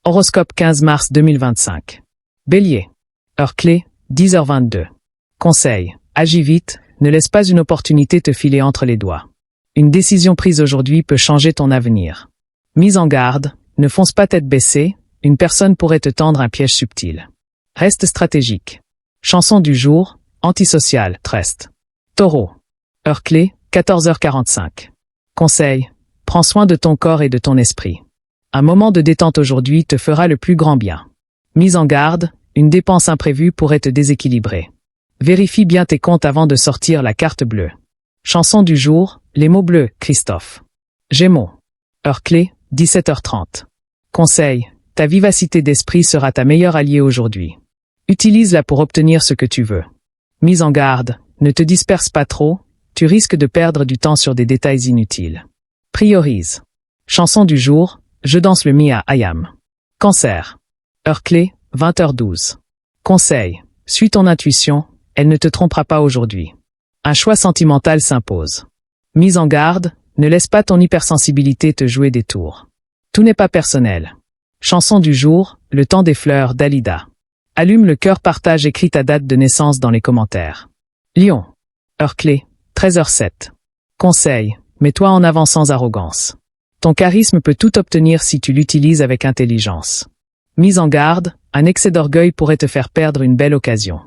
Horoscope 15 mars 2025. Bélier. Heure clé, 10h22. Conseil. Agis vite, ne laisse pas une opportunité te filer entre les doigts. Une décision prise aujourd'hui peut changer ton avenir. Mise en garde, ne fonce pas tête baissée, une personne pourrait te tendre un piège subtil. Reste stratégique. Chanson du jour, antisocial, trust. Taureau. Heure clé, 14h45. Conseil. Prends soin de ton corps et de ton esprit. Un moment de détente aujourd'hui te fera le plus grand bien. Mise en garde, une dépense imprévue pourrait te déséquilibrer. Vérifie bien tes comptes avant de sortir la carte bleue. Chanson du jour, les mots bleus, Christophe. Gémeaux. Heure clé, 17h30. Conseil, ta vivacité d'esprit sera ta meilleure alliée aujourd'hui. Utilise-la pour obtenir ce que tu veux. Mise en garde, ne te disperse pas trop, tu risques de perdre du temps sur des détails inutiles. Priorise. Chanson du jour, je danse le Mia Ayam. Cancer. Heure clé, 20h12. Conseil, suis ton intuition, elle ne te trompera pas aujourd'hui. Un choix sentimental s'impose. Mise en garde, ne laisse pas ton hypersensibilité te jouer des tours. Tout n'est pas personnel. Chanson du jour, le temps des fleurs, Dalida. Allume le cœur, partage, écris ta date de naissance dans les commentaires. Lion. Heure clé, 13h07. Conseil, mets-toi en avant sans arrogance. Ton charisme peut tout obtenir si tu l'utilises avec intelligence. Mise en garde, un excès d'orgueil pourrait te faire perdre une belle occasion.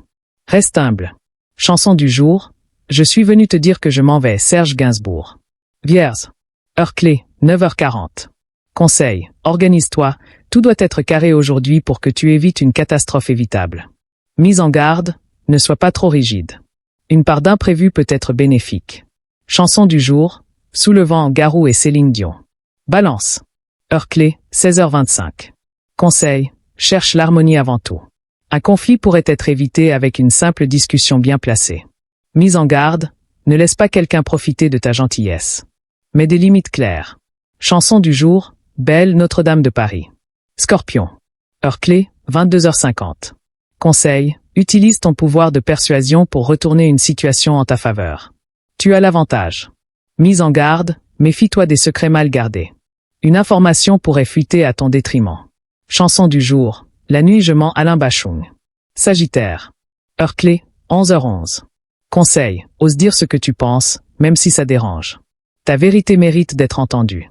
Reste humble. Chanson du jour, je suis venu te dire que je m'en vais, Serge Gainsbourg. Vierge. Heure clé, 9h40. Conseil, organise-toi, tout doit être carré aujourd'hui pour que tu évites une catastrophe évitable. Mise en garde, ne sois pas trop rigide. Une part d'imprévu peut être bénéfique. Chanson du jour, Sous le vent, Garou et Céline Dion. Balance. Heure clé, 16h25. Conseil, cherche l'harmonie avant tout. Un conflit pourrait être évité avec une simple discussion bien placée. Mise en garde, ne laisse pas quelqu'un profiter de ta gentillesse. Mets des limites claires. Chanson du jour, Belle Notre-Dame de Paris. Scorpion. Heure clé, 22h50. Conseil, utilise ton pouvoir de persuasion pour retourner une situation en ta faveur. Tu as l'avantage. Mise en garde, méfie-toi des secrets mal gardés. Une information pourrait fuiter à ton détriment. Chanson du jour, La nuit je mens, Alain Bachung. Sagittaire. Heure clé, 11h11. Conseil, ose dire ce que tu penses, même si ça dérange. Ta vérité mérite d'être entendue.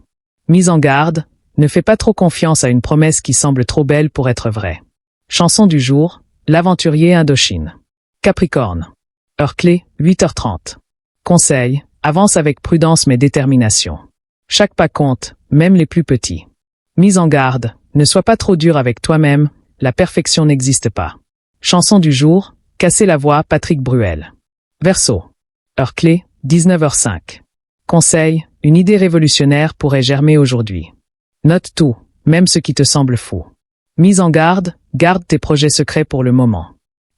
Mise en garde, ne fais pas trop confiance à une promesse qui semble trop belle pour être vraie. Chanson du jour, L'aventurier Indochine. Capricorne. Heure clé, 8h30. Conseil, avance avec prudence mais détermination. Chaque pas compte, même les plus petits. Mise en garde, ne sois pas trop dur avec toi-même, la perfection n'existe pas. Chanson du jour, Casser la voix, Patrick Bruel. Verseau. Heure clé, 19h05. Conseil, une idée révolutionnaire pourrait germer aujourd'hui. Note tout, même ce qui te semble fou. Mise en garde, garde tes projets secrets pour le moment.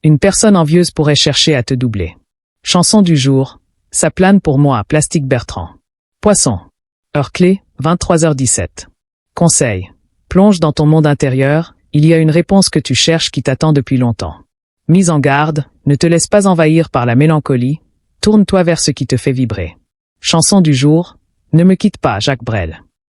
Une personne envieuse pourrait chercher à te doubler. Chanson du jour, Ça plane pour moi, Plastique Bertrand. Poisson. Heure clé, 23h17. Conseil, plonge dans ton monde intérieur, il y a une réponse que tu cherches qui t'attend depuis longtemps. Mise en garde, ne te laisse pas envahir par la mélancolie, tourne-toi vers ce qui te fait vibrer. Chanson du jour, Ne me quitte pas, Jacques Brel.